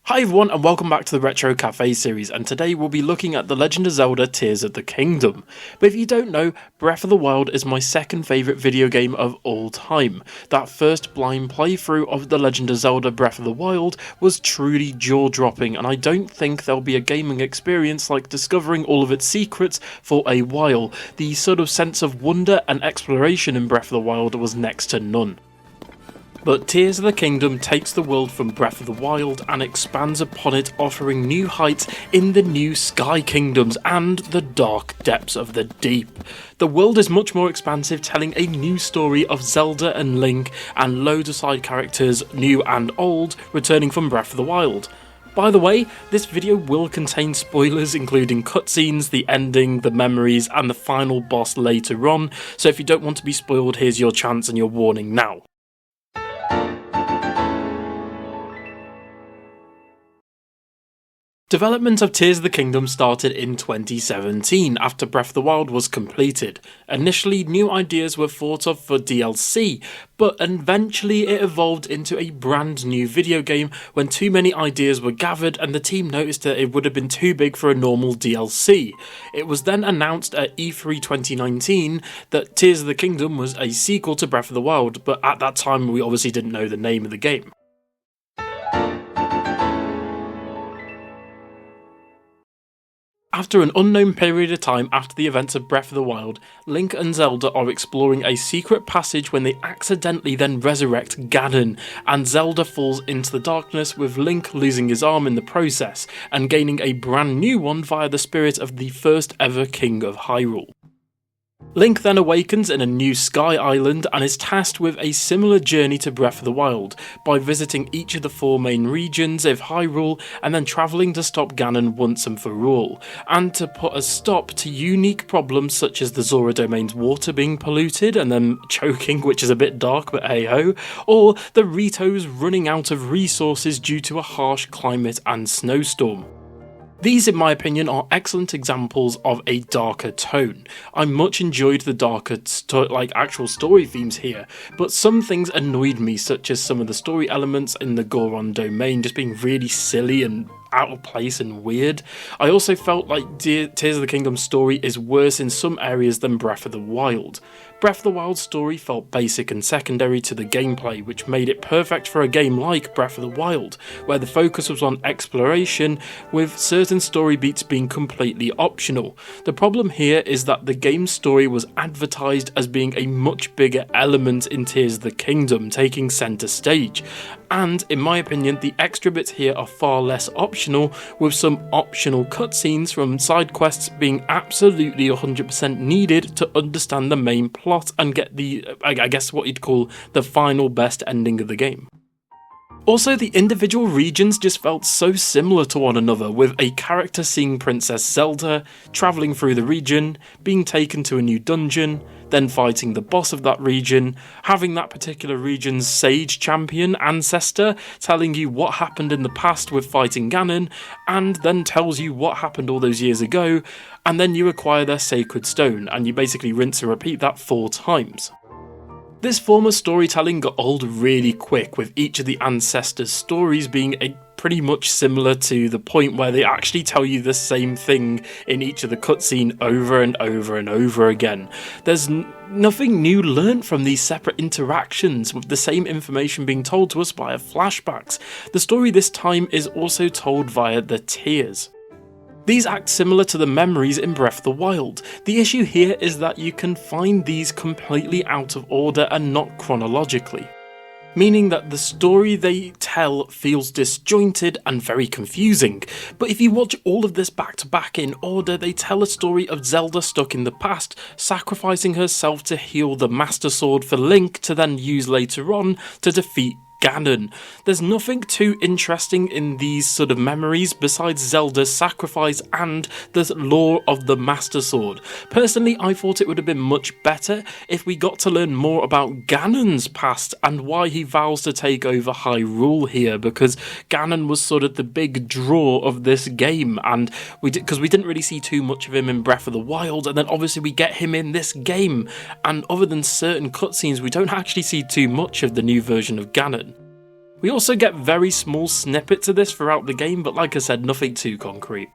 Hi everyone and welcome back to the Retro Café series, and today we'll be looking at The Legend of Zelda Tears of the Kingdom. But if you don't know, Breath of the Wild is my second favourite video game of all time. That first blind playthrough of The Legend of Zelda Breath of the Wild was truly jaw-dropping, and I don't think there'll be a gaming experience like discovering all of its secrets for a while. The sort of sense of wonder and exploration in Breath of the Wild was next to none. But Tears of the Kingdom takes the world from Breath of the Wild and expands upon it, offering new heights in the new Sky Kingdoms and the dark depths of the deep. The world is much more expansive, telling a new story of Zelda and Link and loads of side characters, new and old, returning from Breath of the Wild. By the way, this video will contain spoilers including cutscenes, the ending, the memories and the final boss later on, so if you don't want to be spoiled, here's your chance and your warning now. Development of Tears of the Kingdom started in 2017 after Breath of the Wild was completed. Initially, new ideas were thought of for DLC, but eventually it evolved into a brand new video game when too many ideas were gathered and the team noticed that it would have been too big for a normal DLC. It was then announced at E3 2019 that Tears of the Kingdom was a sequel to Breath of the Wild, but at that time we obviously didn't know the name of the game. After an unknown period of time after the events of Breath of the Wild, Link and Zelda are exploring a secret passage when they accidentally then resurrect Ganon, and Zelda falls into the darkness, with Link losing his arm in the process, and gaining a brand new one via the spirit of the first ever King of Hyrule. Link then awakens in a new Sky Island and is tasked with a similar journey to Breath of the Wild by visiting each of the four main regions of Hyrule and then travelling to stop Ganon once and for all, and to put a stop to unique problems such as the Zora domain's water being polluted and then choking, which is a bit dark but hey ho, or the Ritos running out of resources due to a harsh climate and snowstorm. These, in my opinion, are excellent examples of a darker tone. I much enjoyed the darker, actual story themes here, but some things annoyed me, such as some of the story elements in the Goron domain just being really silly and out of place and weird. I also felt like Tears of the Kingdom's story is worse in some areas than Breath of the Wild. Breath of the Wild's story felt basic and secondary to the gameplay, which made it perfect for a game like Breath of the Wild, where the focus was on exploration, with certain story beats being completely optional. The problem here is that the game's story was advertised as being a much bigger element in Tears of the Kingdom, taking centre stage, and in my opinion the extra bits here are far less optional, with some optional cutscenes from side quests being absolutely 100% needed to understand the main plot and get the, I guess what you'd call the final best ending of the game. Also, the individual regions just felt so similar to one another, with a character seeing Princess Zelda, travelling through the region, being taken to a new dungeon, then fighting the boss of that region, having that particular region's sage champion ancestor telling you what happened in the past with fighting Ganon, and then tells you what happened all those years ago, and then you acquire their sacred stone, and you basically rinse and repeat that 4 times. This form of storytelling got old really quick, with each of the ancestors' stories being pretty much similar to the point where they actually tell you the same thing in each of the cutscene over and over and over again. There's nothing new learnt from these separate interactions, with the same information being told to us via flashbacks. The story this time is also told via the tears. These act similar to the memories in Breath of the Wild. The issue here is that you can find these completely out of order and not chronologically, meaning that the story they tell feels disjointed and very confusing. But if you watch all of this back to back in order, they tell a story of Zelda stuck in the past, sacrificing herself to heal the Master Sword for Link to then use later on to defeat Ganon. There's nothing too interesting in these sort of memories besides Zelda's sacrifice and the lore of the Master Sword. Personally, I thought it would have been much better if we got to learn more about Ganon's past and why he vows to take over Hyrule here, because Ganon was sort of the big draw of this game, and because we didn't really see too much of him in Breath of the Wild, and then obviously we get him in this game, and other than certain cutscenes we don't actually see too much of the new version of Ganon. We also get very small snippets of this throughout the game, but like I said, nothing too concrete.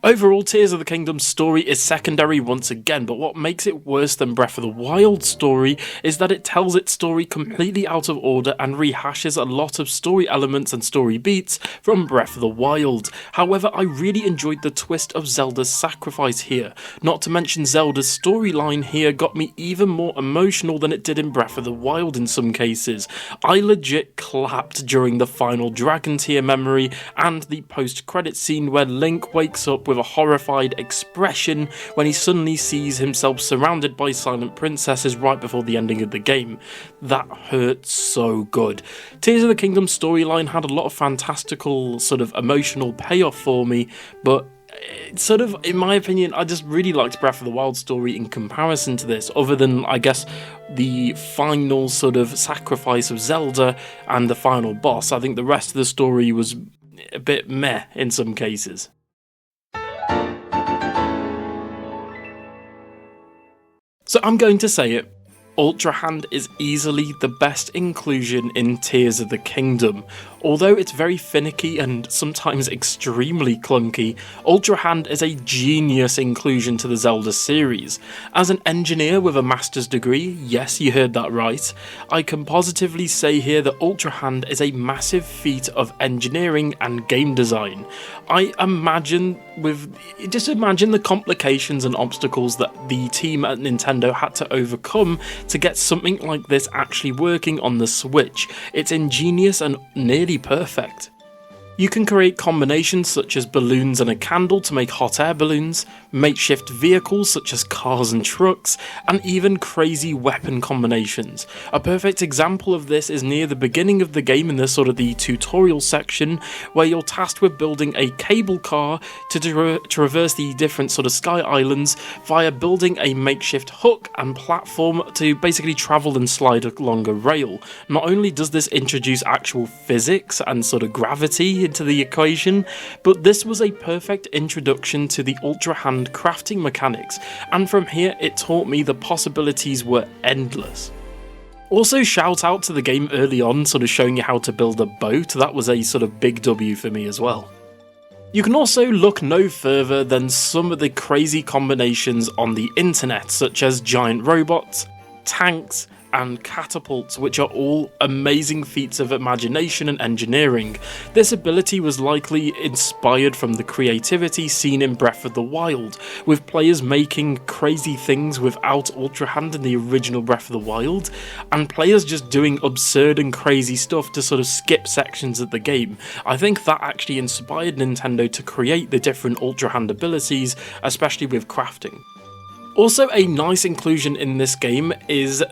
Overall, Tears of the Kingdom's story is secondary once again, but what makes it worse than Breath of the Wild's story is that it tells its story completely out of order and rehashes a lot of story elements and story beats from Breath of the Wild. However, I really enjoyed the twist of Zelda's sacrifice here, not to mention Zelda's storyline here got me even more emotional than it did in Breath of the Wild in some cases. I legit clapped during the final Dragon Tear memory and the post-credit scene where Link wakes up with a horrified expression when he suddenly sees himself surrounded by silent princesses right before the ending of the game. That hurt so good. Tears of the Kingdom storyline had a lot of fantastical sort of emotional payoff for me, but sort of, in my opinion, I just really liked Breath of the Wild story in comparison to this, other than, I guess, the final sort of sacrifice of Zelda and the final boss. I think the rest of the story was a bit meh in some cases. So I'm going to say it, Ultrahand is easily the best inclusion in Tears of the Kingdom. Although it's very finicky and sometimes extremely clunky, Ultrahand is a genius inclusion to the Zelda series. As an engineer with a master's degree, yes, you heard that right, I can positively say here that Ultrahand is a massive feat of engineering and game design. Just imagine the complications and obstacles that the team at Nintendo had to overcome to get something like this actually working on the Switch. It's ingenious and nearly perfect. You can create combinations such as balloons and a candle to make hot air balloons, makeshift vehicles such as cars and trucks, and even crazy weapon combinations. A perfect example of this is near the beginning of the game in the tutorial section, where you're tasked with building a cable car to traverse the different sort of sky islands via building a makeshift hook and platform to basically travel and slide along a rail. Not only does this introduce actual physics and sort of gravity into the equation, but this was a perfect introduction to the Ultrahand crafting mechanics, and from here it taught me the possibilities were endless. Also, shout out to the game early on, sort of showing you how to build a boat. That was a sort of big W for me as well. You can also look no further than some of the crazy combinations on the internet, such as giant robots, tanks, and catapults, which are all amazing feats of imagination and engineering. This ability was likely inspired from the creativity seen in Breath of the Wild, with players making crazy things without Ultrahand in the original Breath of the Wild, and players just doing absurd and crazy stuff to sort of skip sections of the game. I think that actually inspired Nintendo to create the different Ultrahand abilities, especially with crafting. Also, a nice inclusion in this game is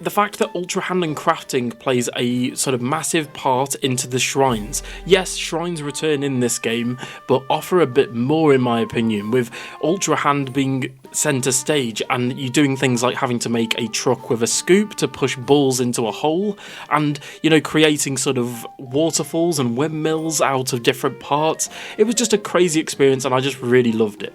the fact that Ultrahand and crafting plays a sort of massive part into the shrines. Yes, shrines return in this game, but offer a bit more in my opinion, with Ultrahand being centre stage and you doing things like having to make a truck with a scoop to push balls into a hole, and creating sort of waterfalls and windmills out of different parts. It was just a crazy experience and I just really loved it.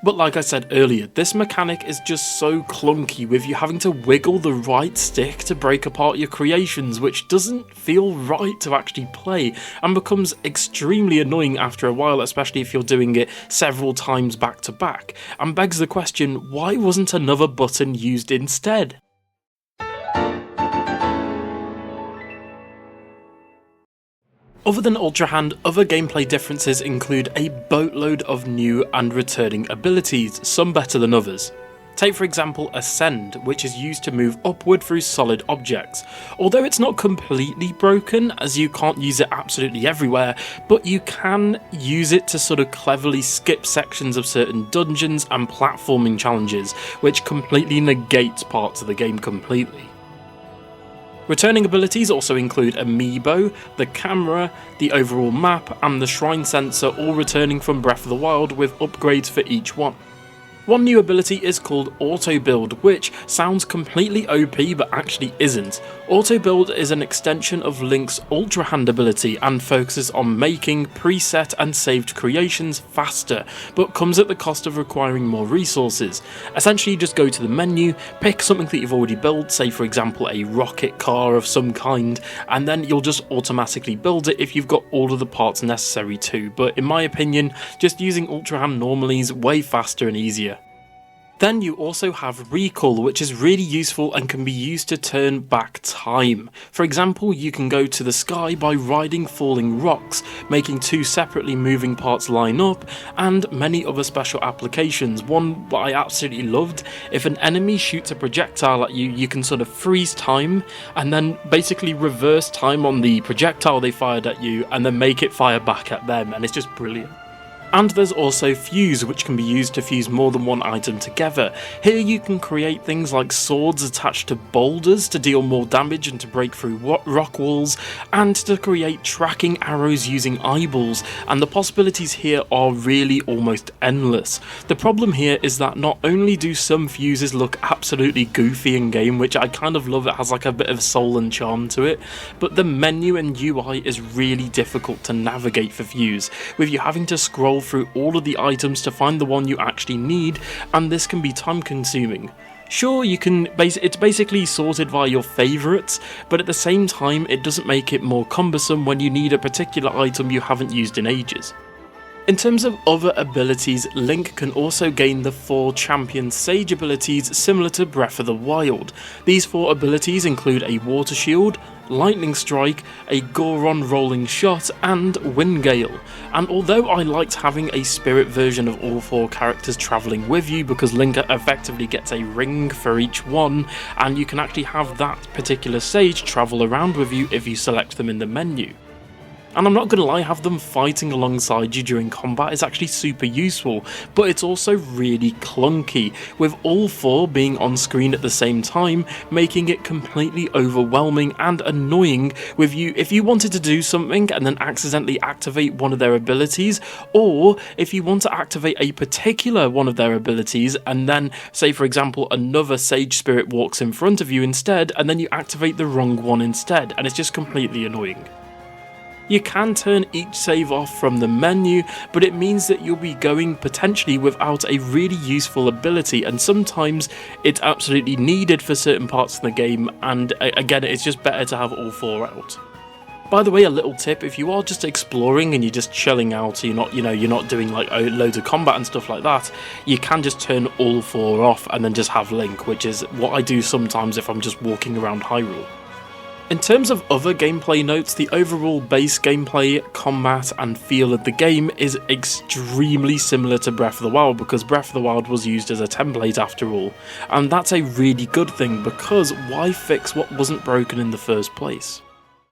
But like I said earlier, this mechanic is just so clunky, with you having to wiggle the right stick to break apart your creations, which doesn't feel right to actually play, and becomes extremely annoying after a while, especially if you're doing it several times back to back, and begs the question, why wasn't another button used instead? Other than Ultrahand, other gameplay differences include a boatload of new and returning abilities, some better than others. Take for example Ascend, which is used to move upward through solid objects. Although it's not completely broken, as you can't use it absolutely everywhere, but you can use it to sort of cleverly skip sections of certain dungeons and platforming challenges, which completely negates parts of the game completely. Returning abilities also include Amiibo, the camera, the overall map, and the shrine sensor, all returning from Breath of the Wild with upgrades for each one. One new ability is called Auto Build, which sounds completely OP but actually isn't. Auto build is an extension of Link's Ultrahand ability and focuses on making preset and saved creations faster, but comes at the cost of requiring more resources. Essentially, you just go to the menu, pick something that you've already built, say for example a rocket car of some kind, and then you'll just automatically build it if you've got all of the parts necessary to, but in my opinion, just using Ultrahand normally is way faster and easier. Then you also have recall, which is really useful and can be used to turn back time. For example, you can go to the sky by riding falling rocks, making two separately moving parts line up, and many other special applications. One that I absolutely loved, if an enemy shoots a projectile at you, you can sort of freeze time and then basically reverse time on the projectile they fired at you and then make it fire back at them, and it's just brilliant. And there's also fuse, which can be used to fuse more than one item together. Here you can create things like swords attached to boulders to deal more damage and to break through rock walls, and to create tracking arrows using eyeballs, and the possibilities here are really almost endless. The problem here is that not only do some fuses look absolutely goofy in game, which I kind of love, it has like a bit of soul and charm to it, but the menu and UI is really difficult to navigate for fuse, with you having to scroll through all of the items to find the one you actually need, and this can be time consuming. Sure, it's basically sorted via your favourites, but at the same time it doesn't make it more cumbersome when you need a particular item you haven't used in ages. In terms of other abilities, Link can also gain the 4 champion sage abilities similar to Breath of the Wild. These 4 abilities include a water shield, lightning strike, a Goron rolling shot, and wind gale. And although I liked having a spirit version of all 4 characters travelling with you, because Link effectively gets a ring for each one, and you can actually have that particular sage travel around with you if you select them in the menu. And I'm not going to lie, have them fighting alongside you during combat is actually super useful, but it's also really clunky, with all 4 being on screen at the same time, making it completely overwhelming and annoying with you if you wanted to do something and then accidentally activate one of their abilities, or if you want to activate a particular one of their abilities and then, say for example, another sage spirit walks in front of you instead, and then you activate the wrong one instead, and it's just completely annoying. You can turn each save off from the menu, but it means that you'll be going potentially without a really useful ability, and sometimes it's absolutely needed for certain parts of the game, and again, it's just better to have all 4 out. By the way, a little tip, if you are just exploring and you're just chilling out, you're not doing like loads of combat and stuff like that, you can just turn all 4 off and then just have Link, which is what I do sometimes if I'm just walking around Hyrule. In terms of other gameplay notes, the overall base gameplay, combat and feel of the game is extremely similar to Breath of the Wild, because Breath of the Wild was used as a template after all, and that's a really good thing, because why fix what wasn't broken in the first place?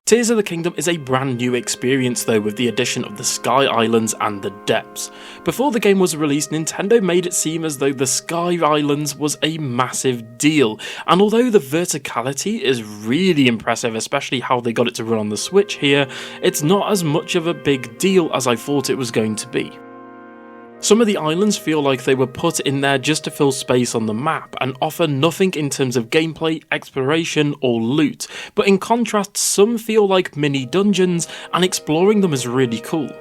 Tears of the Kingdom is a brand new experience though, with the addition of the Sky Islands and the Depths. Before the game was released, Nintendo made it seem as though the Sky Islands was a massive deal, and although the verticality is really impressive, especially how they got it to run on the Switch here, it's not as much of a big deal as I thought it was going to be. Some of the islands feel like they were put in there just to fill space on the map and offer nothing in terms of gameplay, exploration or loot, but in contrast some feel like mini dungeons, and exploring them is really cool.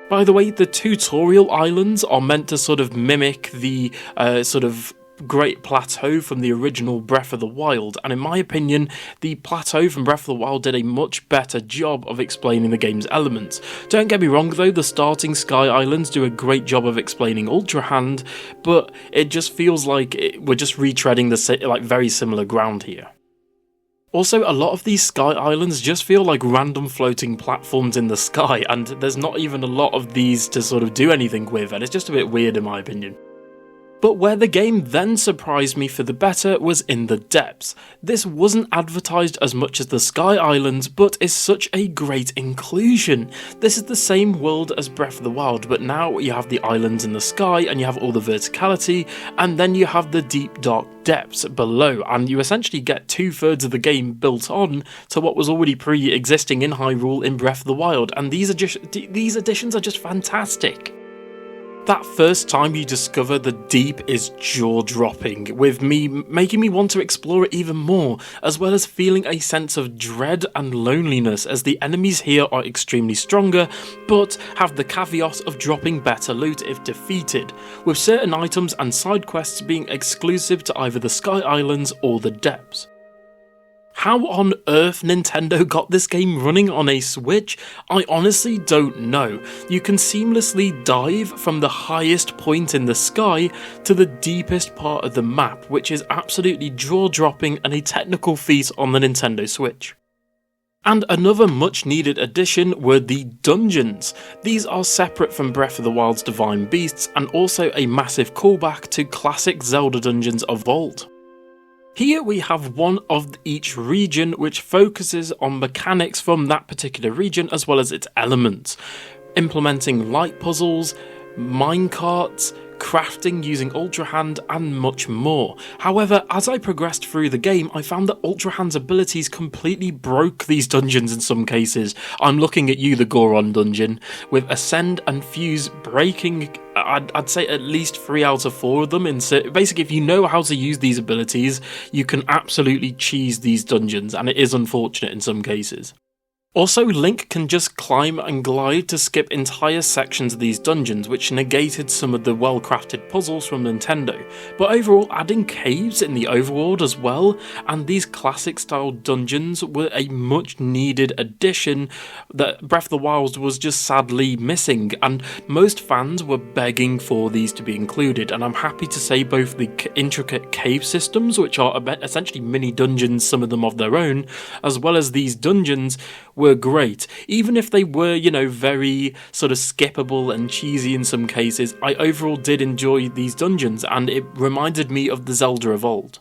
By the way, the tutorial islands are meant to sort of mimic the sort of Great Plateau from the original Breath of the Wild, and in my opinion, the plateau from Breath of the Wild did a much better job of explaining the game's elements. Don't get me wrong though, the starting Sky Islands do a great job of explaining Ultrahand, but it just feels like we're just retreading the very similar ground here. Also, a lot of these Sky Islands just feel like random floating platforms in the sky, and there's not even a lot of these to sort of do anything with, and it's just a bit weird in my opinion. But where the game then surprised me for the better was in the Depths. This wasn't advertised as much as the Sky Islands, but is such a great inclusion. This is the same world as Breath of the Wild, but now you have the islands in the sky and you have all the verticality, and then you have the deep dark depths below, and you essentially get 2/3 of the game built on to what was already pre-existing in Hyrule in Breath of the Wild, and these additions are just fantastic. That first time you discover the deep is jaw-dropping, with making me want to explore it even more, as well as feeling a sense of dread and loneliness as the enemies here are extremely stronger, but have the caveat of dropping better loot if defeated, with certain items and side quests being exclusive to either the Sky Islands or the depths. How on earth Nintendo got this game running on a Switch? I honestly don't know. You can seamlessly dive from the highest point in the sky to the deepest part of the map, which is absolutely jaw-dropping and a technical feat on the Nintendo Switch. And another much needed addition were the dungeons. These are separate from Breath of the Wild's Divine Beasts and also a massive callback to classic Zelda dungeons of old. Here we have one of each region which focuses on mechanics from that particular region as well as its elements, implementing light puzzles, minecarts, crafting using Ultrahand and much more. However, as I progressed through the game, I found that Ultrahand's abilities completely broke these dungeons in some cases. I'm looking at you, the Goron dungeon, with Ascend and Fuse breaking, I'd say at least 3 out of 4 of them. Basically, if you know how to use these abilities, you can absolutely cheese these dungeons, and it is unfortunate in some cases. Also, Link can just climb and glide to skip entire sections of these dungeons, which negated some of the well-crafted puzzles from Nintendo, but overall adding caves in the overworld as well, and these classic-style dungeons were a much-needed addition that Breath of the Wild was just sadly missing, and most fans were begging for these to be included, and I'm happy to say both the intricate cave systems, which are essentially mini-dungeons, some of them of their own, as well as these dungeons, were great. Even if they were, very sort of skippable and cheesy in some cases, I overall did enjoy these dungeons, and it reminded me of the Zelda of old.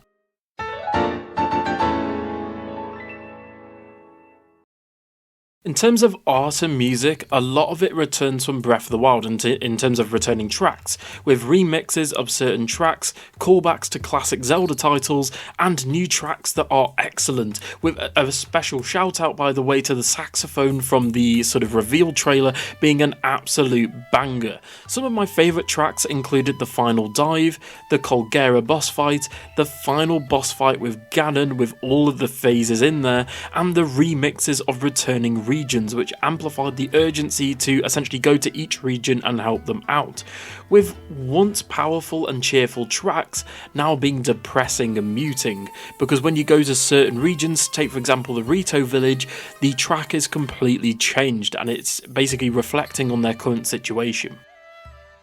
In terms of art and music, a lot of it returns from Breath of the Wild in terms of returning tracks, with remixes of certain tracks, callbacks to classic Zelda titles, and new tracks that are excellent, with a special shout out, by the way, to the saxophone from the sort of reveal trailer being an absolute banger. Some of my favourite tracks included the final dive, the Colgera boss fight, the final boss fight with Ganon with all of the phases in there, and the remixes of returning regions, which amplified the urgency to essentially go to each region and help them out, with once powerful and cheerful tracks now being depressing and muting, because when you go to certain regions, take for example the Rito village, the track is completely changed and it's basically reflecting on their current situation.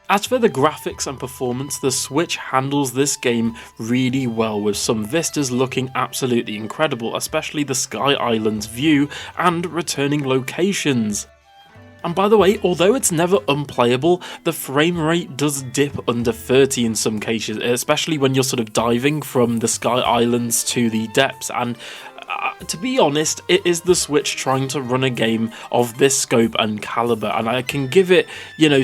As for the graphics and performance, the Switch handles this game really well, with some vistas looking absolutely incredible, especially the Sky Islands view and returning locations. And by the way, although it's never unplayable, the frame rate does dip under 30 in some cases, especially when you're sort of diving from the Sky Islands to the depths, and to be honest, it is the Switch trying to run a game of this scope and caliber, and I can give it,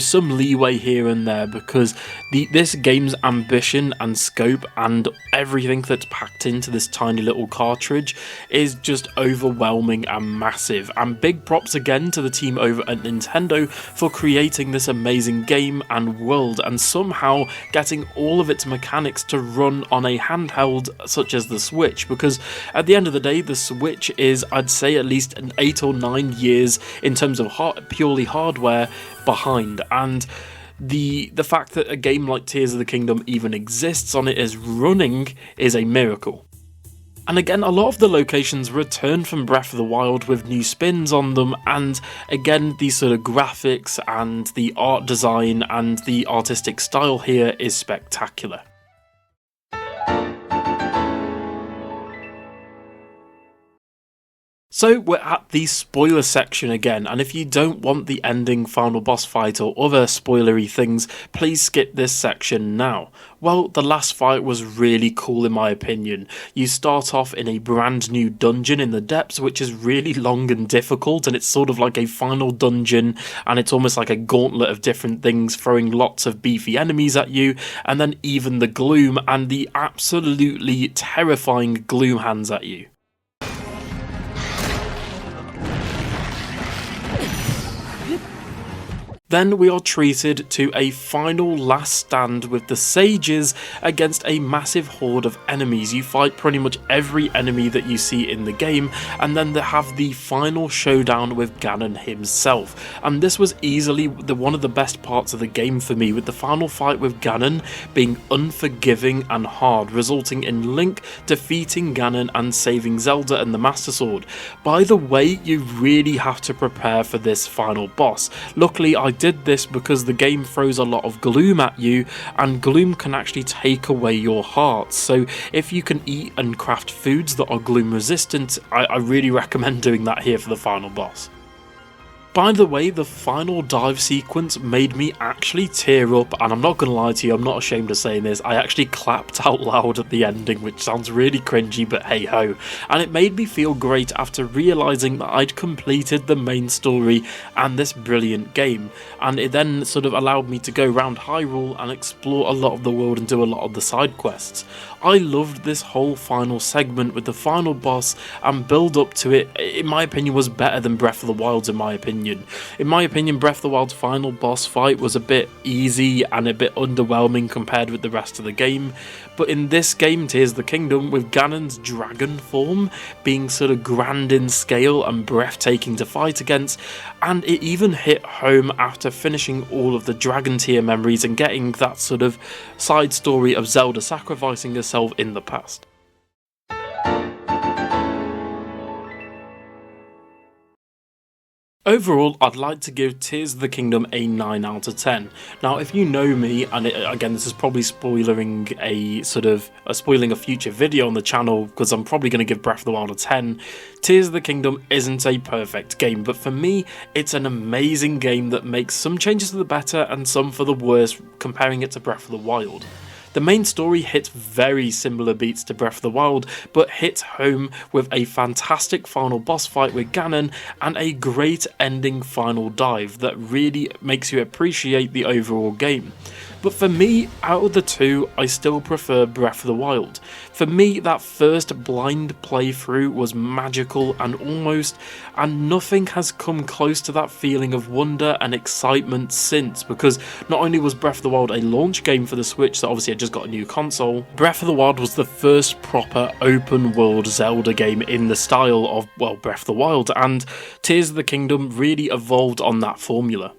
some leeway here and there, because this game's ambition and scope and everything that's packed into this tiny little cartridge is just overwhelming and massive. And big props again to the team over at Nintendo for creating this amazing game and world, and somehow getting all of its mechanics to run on a handheld such as the Switch, because at the end of the day, the Switch is, I'd say, at least an 8 or 9 years in terms of purely hardware behind, and the fact that a game like Tears of the Kingdom even exists on it is running is a miracle. And again, a lot of the locations return from Breath of the Wild with new spins on them, and again, these sort of graphics and the art design and the artistic style here is spectacular. So we're at the spoiler section again, and if you don't want the ending final boss fight or other spoilery things, please skip this section now. Well, the last fight was really cool in my opinion. You start off in a brand new dungeon in the depths, which is really long and difficult, and it's sort of like a final dungeon, and it's almost like a gauntlet of different things throwing lots of beefy enemies at you, and then even the gloom and the absolutely terrifying gloom hands at you. Then we are treated to a final last stand with the sages against a massive horde of enemies. You fight pretty much every enemy that you see in the game, and then they have the final showdown with Ganon himself. And this was easily one of the best parts of the game for me, with the final fight with Ganon being unforgiving and hard, resulting in Link defeating Ganon and saving Zelda and the Master Sword. By the way, you really have to prepare for this final boss. Luckily, I did this because the game throws a lot of gloom at you, and gloom can actually take away your heart. So if you can eat and craft foods that are gloom resistant, I really recommend doing that here for the final boss. By the way, the final dive sequence made me actually tear up, and I'm not going to lie to you, I'm not ashamed of saying this, I actually clapped out loud at the ending, which sounds really cringy, but hey ho. And it made me feel great after realising that I'd completed the main story and this brilliant game, and it then sort of allowed me to go around Hyrule and explore a lot of the world and do a lot of the side quests. I loved this whole final segment with the final boss, and build up to it, in my opinion, was better than Breath of the Wild's in my opinion. In my opinion, Breath of the Wild's final boss fight was a bit easy and a bit underwhelming compared with the rest of the game, but in this game, Tears of the Kingdom, with Ganon's dragon form being sort of grand in scale and breathtaking to fight against, and it even hit home after finishing all of the Dragon Tier memories and getting that sort of side story of Zelda sacrificing herself in the past. Overall, I'd like to give Tears of the Kingdom a 9 out of 10. Now, if you know me, and again, this is probably spoiling spoiling a future video on the channel, because I'm probably going to give Breath of the Wild a 10, Tears of the Kingdom isn't a perfect game, but for me, it's an amazing game that makes some changes for the better and some for the worse, comparing it to Breath of the Wild. The main story hits very similar beats to Breath of the Wild, but hits home with a fantastic final boss fight with Ganon and a great ending final dive that really makes you appreciate the overall game. But for me, out of the two, I still prefer Breath of the Wild. For me, that first blind playthrough was magical and nothing has come close to that feeling of wonder and excitement since, because not only was Breath of the Wild a launch game for the Switch that obviously had just got a new console, Breath of the Wild was the first proper open world Zelda game in the style of, well, Breath of the Wild, and Tears of the Kingdom really evolved on that formula.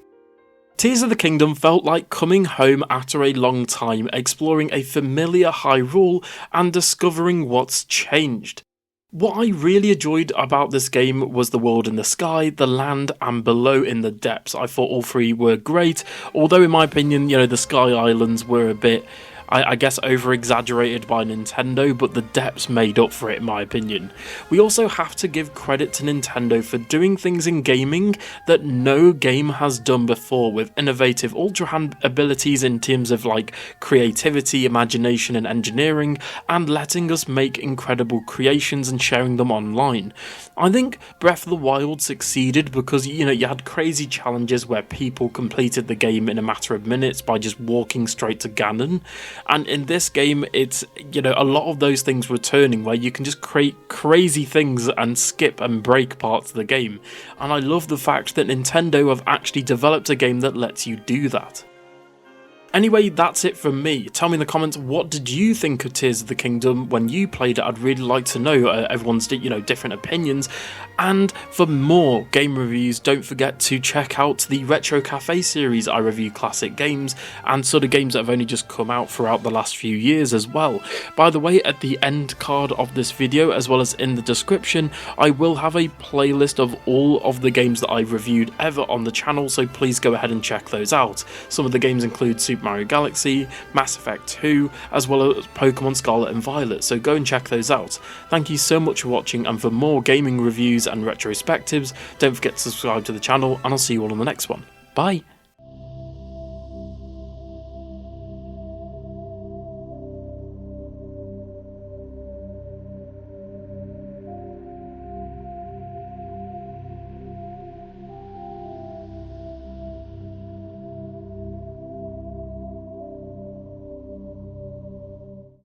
Tears of the Kingdom felt like coming home after a long time, exploring a familiar Hyrule and discovering what's changed. What I really enjoyed about this game was the world in the sky, the land, and below in the depths. I thought all three were great, although in my opinion, the Sky Islands were a bit, I guess, over-exaggerated by Nintendo, but the depths made up for it in my opinion. We also have to give credit to Nintendo for doing things in gaming that no game has done before, with innovative Ultrahand abilities in terms of like creativity, imagination and engineering, and letting us make incredible creations and sharing them online. I think Breath of the Wild succeeded because you had crazy challenges where people completed the game in a matter of minutes by just walking straight to Ganon. And in this game, it's, a lot of those things returning where you can just create crazy things and skip and break parts of the game. And I love the fact that Nintendo have actually developed a game that lets you do that. Anyway, that's it from me. Tell me in the comments, what did you think of Tears of the Kingdom when you played it? I'd really like to know everyone's different opinions. And for more game reviews, don't forget to check out the Retro Café series. I review classic games and sort of games that have only just come out throughout the last few years as well. By the way, at the end card of this video, as well as in the description, I will have a playlist of all of the games that I've reviewed ever on the channel, so please go ahead and check those out. Some of the games include Super Mario Galaxy, Mass Effect 2, as well as Pokemon Scarlet and Violet, so go and check those out. Thank you so much for watching, and for more gaming reviews and retrospectives, don't forget to subscribe to the channel, and I'll see you all on the next one. Bye!